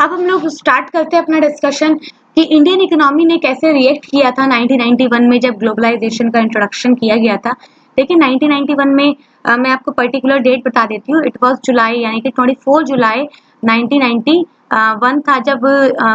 अब हम लोग स्टार्ट करते हैं अपना डिस्कशन कि इंडियन इकोनॉमी ने कैसे रिएक्ट किया था 1991 में जब ग्लोबलाइजेशन का इंट्रोडक्शन किया गया था। देखिए 1991 में मैं आपको पर्टिकुलर डेट बता देती हूँ। इट वाज जुलाई यानी कि 24 जुलाई 1991 था जब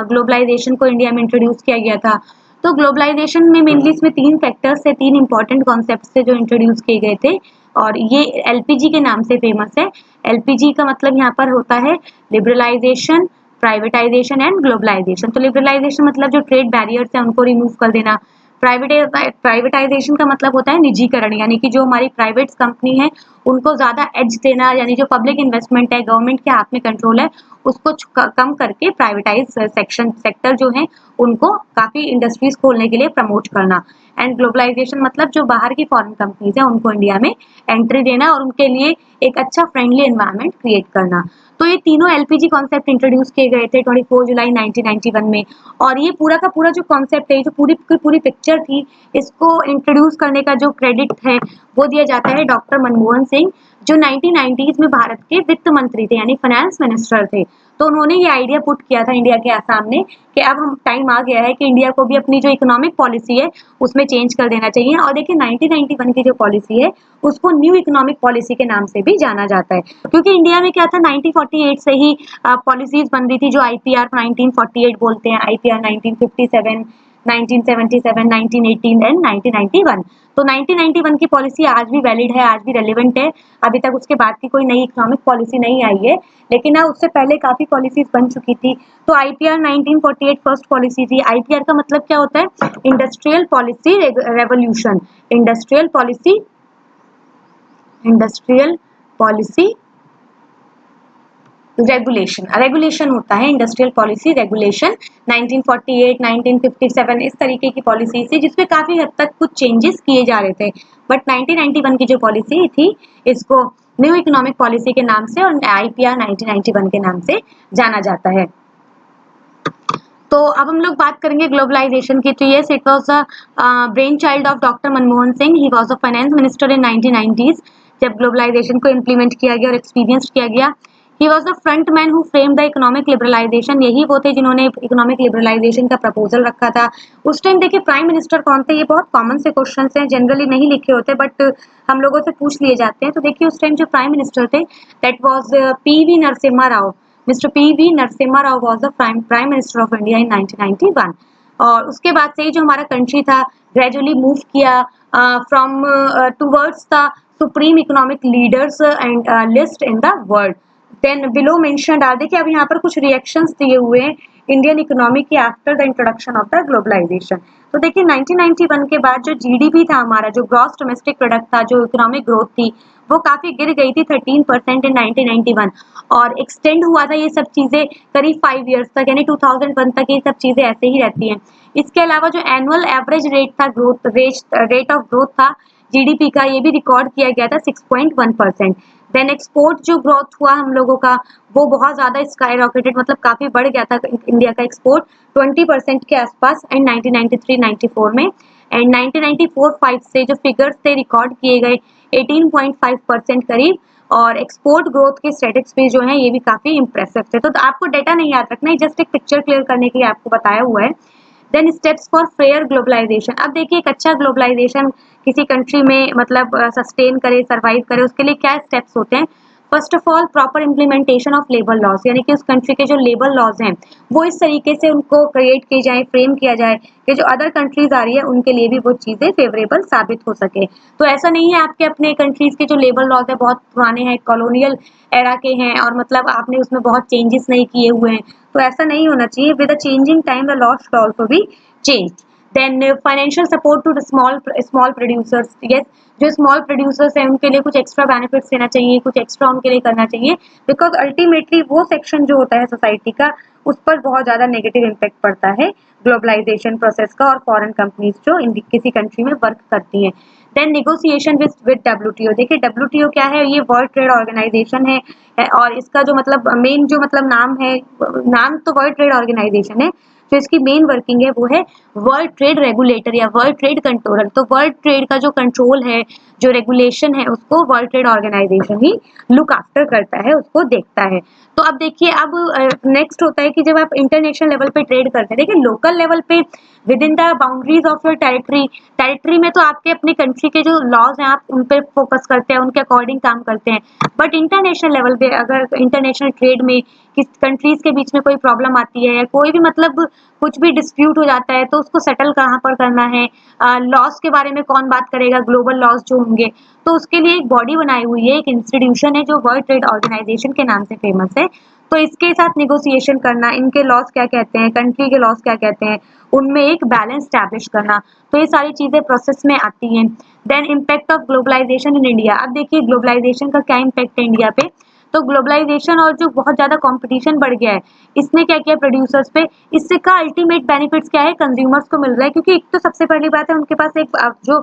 ग्लोबलाइजेशन को इंडिया में इंट्रोड्यूस किया गया था। तो ग्लोबलाइजेशन में मेनली इसमें तीन फैक्टर्स थे, तीन इंपॉर्टेंट कॉन्सेप्ट थे जो इंट्रोड्यूस किए गए थे और ये एलपीजी के नाम से फेमस है। एलपीजी का मतलब यहाँ पर होता है लिबरलाइजेशन, प्राइवेटाइजेशन एंड ग्लोबलाइजेशन। तो लिबरलाइजेशन मतलब जो ट्रेड बैरियर्स है उनको रिमूव कर देना। प्राइवेटाइजेशन का मतलब होता है निजीकरण, यानी कि जो हमारी प्राइवेट कंपनी है उनको ज्यादा एज देना, यानी जो पब्लिक इन्वेस्टमेंट है, गवर्नमेंट के हाथ में कंट्रोल है, उसको कम करके प्राइवेटाइज सेक्टर जो है उनको काफी इंडस्ट्रीज खोलने के लिए प्रमोट करना। एंड ग्लोबलाइजेशन मतलब जो बाहर की फॉरेन कंपनीज है उनको इंडिया में एंट्री देना और उनके लिए एक अच्छा फ्रेंडली एनवायरनमेंट क्रिएट करना। तो ये तीनों एलपीजी कॉन्सेप्ट इंट्रोड्यूस किए गए थे 24 जुलाई 1991 में। और ये पूरा का पूरा जो कॉन्सेप्ट है, जो पूरी की पूरी पिक्चर थी, इसको इंट्रोड्यूस करने का जो क्रेडिट है वो दिया जाता है डॉक्टर मनमोहन सिंह, जो 1990s में भारत के वित्त मंत्री थे यानी फाइनेंस मिनिस्टर थे। तो उन्होंने ये आइडिया पुट किया था इंडिया के सामने कि अब हम टाइम आ गया है कि इंडिया को भी अपनी जो इकोनॉमिक पॉलिसी है उसमें चेंज कर देना चाहिए। और देखिए 1991 की जो पॉलिसी है उसको न्यू इकोनॉमिक पॉलिसी के नाम से भी जाना जाता है, क्योंकि इंडिया में क्या था 1948 से ही पॉलिसीज बन रही थी जो आईपीआर 1948 बोलते हैं, आईपीआर 1957, 1977, 1918 एंड 1991। तो 1991 की पॉलिसी आज भी वैलिड है, आज भी रेलिवेंट है। अभी तक उसके बाद की कोई नई इकोनॉमिक पॉलिसी नहीं आई है, लेकिन उससे पहले काफी पॉलिसीज बन चुकी थी। तो आईपीआर 1948 फर्स्ट पॉलिसी थी। आईपीआर का मतलब क्या होता है? Industrial policy revolution. Industrial policy regulation, regulation होता है इंडस्ट्रियल पॉलिसी रेगुलेशन। 1948, 1957 इस तरीके की पॉलिसी थी जिसमें काफी हद तक कुछ चेंजेस किए जा रहे थे। बट 1991 की जो पॉलिसी थी इसको न्यू इकोनॉमिक पॉलिसी के नाम से और आईपीआर 1991 के नाम से जाना जाता है। तो अब हम लोग बात करेंगे ग्लोबलाइजेशन की। तो yes, it was a brain child of doctor Manmohan Singh. He was a finance minister in 1990s जब ग्लोबलाइजेशन को इम्प्लीमेंट किया गया और एक्सपीरियंस किया गया। He was the front man who framed the economic liberalisation. यही वो थे जिन्होंने इकोनॉमिक लिबरलाइजेशन का प्रपोजल रखा था। उस टाइम देखिए प्राइम मिनिस्टर कौन थे, ये बहुत कॉमन से क्वेश्चन हैं, जनरली नहीं लिखे होते बट हम लोगों से पूछ लिए जाते हैं। तो देखिए उस टाइम जो प्राइम मिनिस्टर थे that was PV Narasimha Rao. Mister PV Narasimha Rao was the prime minister of India in 1991। और उसके बाद से ही जो हमारा कंट्री था ग्रेजुअली मूव किया from towards the supreme economic leaders and list in the world. Then below mentioned are, देखिए अब यहाँ पर कुछ रिएक्शंस दिए हुए हैं इंडियन इकोनॉमी के after the introduction of the globalisation. तो देखिए 1991 के बाद जो जीडीपी था हमारा, जो ग्रॉस डोमेस्टिक प्रोडक्ट था, जो इकोनॉमिक ग्रोथ थी, वो काफी गिर गई थी 13% इन 1991 और एक्सटेंड हुआ था ये सब चीजें करीब 5 इयर्स तक, यानी 2001 तक ये सब चीजें ऐसे ही रहती हैं। इसके अलावा जो एनुअल एवरेज रेट था, ग्रोथ रेट ऑफ ग्रोथ था जीडीपी का, ये भी रिकॉर्ड किया गया था 6.1%। देन एक्सपोर्ट जो ग्रोथ हुआ हम लोगों का वो बहुत ज्यादा स्काई रॉकेटेड, मतलब काफी बढ़ गया था इंडिया का एक्सपोर्ट 20% के आसपास एंड 1993-94 में। एंड 1994-5 से जो फिगर्स थे रिकॉर्ड किए गए 18.5% करीब, और एक्सपोर्ट ग्रोथ के स्टैटिस्टिक्स भी जो है ये भी काफी इंप्रेसिव थे। तो आपको डेटा नहीं याद रखना है, जस्ट एक पिक्चर क्लियर करने के लिए आपको बताया हुआ है। Then steps for fair globalisation. अब देखिए एक अच्छा ग्लोबलाइजेशन किसी कंट्री में मतलब सस्टेन करे, सर्वाइव करे, उसके लिए क्या स्टेप्स होते हैं? First of all proper implementation of labour laws, यानी कि उस कंट्री के जो लेबर लॉज हैं वो इस तरीके से उनको क्रिएट किए जाए, फ्रेम किया जाए कि जो अदर कंट्रीज आ रही है उनके लिए भी वो चीजें फेवरेबल साबित हो सके। तो ऐसा नहीं है आपके अपने कंट्रीज के जो लेबर लॉज है बहुत पुराने हैं, कॉलोनियल एरा के हैं और मतलब आपने उसमें बहुत चेंजेस नहीं किए हुए हैं, तो ऐसा नहीं होना चाहिए। With the changing time the law should also be changed. Then financial support to small producers. Yes, जो स्मॉल प्रोड्यूसर्स हैं उनके लिए कुछ एक्स्ट्रा बेनिफिट्स देना चाहिए, कुछ एक्स्ट्रा उनके लिए करना चाहिए, बिकॉज अल्टीमेटली वो सेक्शन जो होता है सोसाइटी का उस पर बहुत ज्यादा नेगेटिव इम्पैक्ट पड़ता है ग्लोबलाइजेशन प्रोसेस का और फॉरेन कंपनीज जो किसी कंट्री में वर्क करती हैं। Then negotiation with WTO. देखिए डब्ल्यूटीओ क्या है? ये वर्ल्ड ट्रेड ऑर्गेनाइजेशन है और इसका जो मतलब मेन जो मतलब नाम है, नाम तो वर्ल्ड ट्रेड ऑर्गेनाइजेशन है, जो इसकी मेन वर्किंग है वो है वर्ल्ड ट्रेड रेगुलेटर या वर्ल्ड ट्रेड कंट्रोलर। तो वर्ल्ड ट्रेड का जो कंट्रोल है, जो रेगुलेशन है, उसको वर्ल्ड ट्रेड ऑर्गेनाइजेशन ही लुक आफ्टर करता है, उसको देखता है। तो अब देखिए, अब नेक्स्ट होता है कि जब आप इंटरनेशनल लेवल पे ट्रेड करते हैं, देखिए लोकल लेवल पे with in the boundaries of your territory में तो आपके अपने कंट्री के जो लॉज हैं आप उन पे फोकस करते हैं, उनके अकॉर्डिंग काम करते हैं। बट इंटरनेशनल लेवल पे अगर इंटरनेशनल ट्रेड में किस कंट्रीज के बीच में कोई प्रॉब्लम आती है या कोई भी मतलब कुछ भी डिस्प्यूट हो जाता है, तो उसको सेटल कहाँ पर करना है, लॉस के बारे में कौन बात करेगा, ग्लोबल लॉस जो होंगे, तो उसके लिए एक बॉडी बनाई हुई है, एक इंस्टीट्यूशन है जो वर्ल्ड ट्रेड ऑर्गेनाइजेशन के नाम से फेमस है। तो इसके साथ निगोसिएशन करना, इनके लॉस क्या कहते हैं, कंट्री के लॉस क्या कहते हैं, उनमें एक बैलेंस स्टैब्लिश करना, तो ये सारी चीजें प्रोसेस में आती हैं। Then impact of globalisation in India. अब देखिए ग्लोबलाइजेशन का क्या इम्पैक्ट है इंडिया पे। तो ग्लोबलाइजेशन और जो बहुत ज्यादा कंपटीशन बढ़ गया है, इसने क्या किया प्रोड्यूसर्स पे, इससे का अल्टीमेट बेनिफिट्स क्या है, कंज्यूमर्स को मिल रहा है। क्योंकि एक तो सबसे पहली बात है, उनके पास एक जो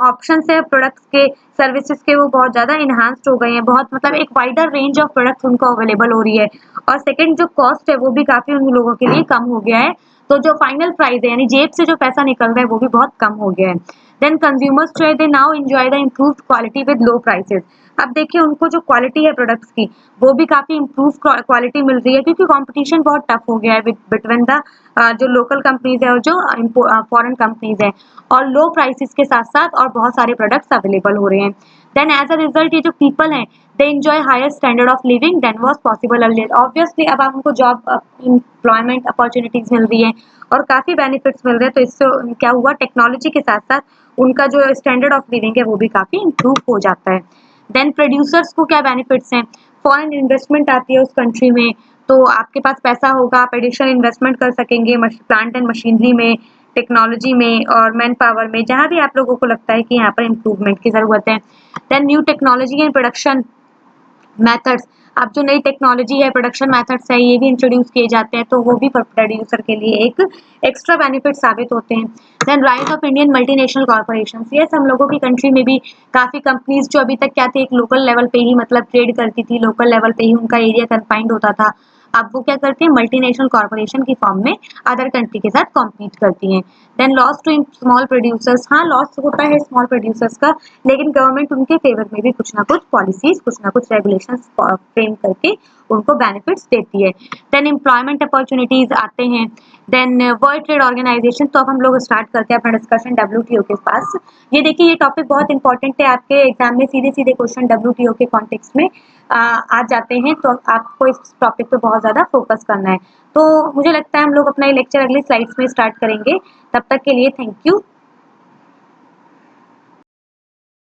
ऑप्शन है प्रोडक्ट्स के, सर्विसेज के, वो बहुत ज्यादा इन्हांस्ड हो गए हैं, बहुत मतलब एक वाइडर रेंज ऑफ प्रोडक्ट्स उनको अवेलेबल हो रही है। और सेकंड जो कॉस्ट है वो भी काफी उन लोगों के लिए कम हो गया है। तो जो फाइनल प्राइस है, यानी जेब से जो पैसा निकल रहा है, वो भी बहुत कम हो गया है। देन कंज्यूमर्स जो है they now enjoy the improved quality with low prices. अब देखिए उनको जो क्वालिटी है प्रोडक्ट्स की, वो भी काफी इम्प्रूव क्वालिटी मिल रही है, क्योंकि कंपटीशन बहुत टफ हो गया है बिटवीन द जो लोकल कंपनीज है और जो फॉरेन कंपनीज है, और लो प्राइसेस के साथ साथ और बहुत सारे प्रोडक्ट्स अवेलेबल हो रहे हैं। देन एज अ रिजल्ट ये जो पीपल हैं, they enjoy higher standard of living than was possible earlier. Obviously अब आपको जॉब एम्प्लॉयमेंट अपॉर्चुनिटीज मिल रही है और काफी बेनिफिट्स मिल रहे हैं, तो इससे क्या हुआ, टेक्नोलॉजी के साथ साथ उनका जो स्टैंडर्ड ऑफ लिविंग है वो भी काफी इम्प्रूव हो जाता है। देन प्रोड्यूसर्स को क्या बेनिफिट्स हैं, फॉरेन इन्वेस्टमेंट आती है उस कंट्री में, तो आपके पास पैसा होगा, आप एडिशनल इन्वेस्टमेंट कर सकेंगे प्लांट एंड मशीनरी में, टेक्नोलॉजी में और मैन पावर में, जहाँ भी आप लोगों को लगता है कि यहाँ पर इम्प्रूवमेंट की जरूरत है। Then new technology and production methods. अब जो नई टेक्नोलॉजी है, प्रोडक्शन मेथड्स है, ये भी इंट्रोड्यूस किए जाते हैं, तो वो भी प्रोड्यूसर के लिए एक एक्स्ट्रा बेनिफिट साबित होते हैं। Then rise of Indian multinational corporation. Yes, हम लोगों की कंट्री में भी काफी कंपनीज जो अभी तक क्या थी, एक लोकल लेवल पे ही मतलब ट्रेड करती थी, लोकल लेवल पे ही उनका एरिया कन्फाइंड होता था, अब वो क्या करती है, मल्टीनेशनल कॉर्पोरेशन की फॉर्म में अदर कंट्री के साथ कॉम्पीट करती हैं। Then loss to small producers. हाँ, लॉस होता है स्मॉल प्रोड्यूसर्स का, लेकिन गवर्नमेंट उनके फेवर में भी कुछ ना कुछ पॉलिसीज, कुछ ना कुछ रेगुलेशंस फ्रेम करके उनको बेनिफिट्स देती है। देन एम्प्लॉयमेंट अपॉर्चुनिटीज आते हैं। Then world trade organisation. तो अब हम लोग स्टार्ट करते हैं अपना डिस्कशन डब्ल्यूटीओ के पास। ये देखिए, ये टॉपिक बहुत इंपॉर्टेंट है, आपके एग्जाम में सीधे सीधे क्वेश्चन डब्ल्यूटीओ के कॉन्टेक्स्ट में आ जाते हैं, तो आपको इस टॉपिक पे बहुत ज्यादा फोकस करना है। तो मुझे लगता है हम लोग अपना ये लेक्चर अगली स्लाइड्स में स्टार्ट करेंगे। तब तक के लिए थैंक यू।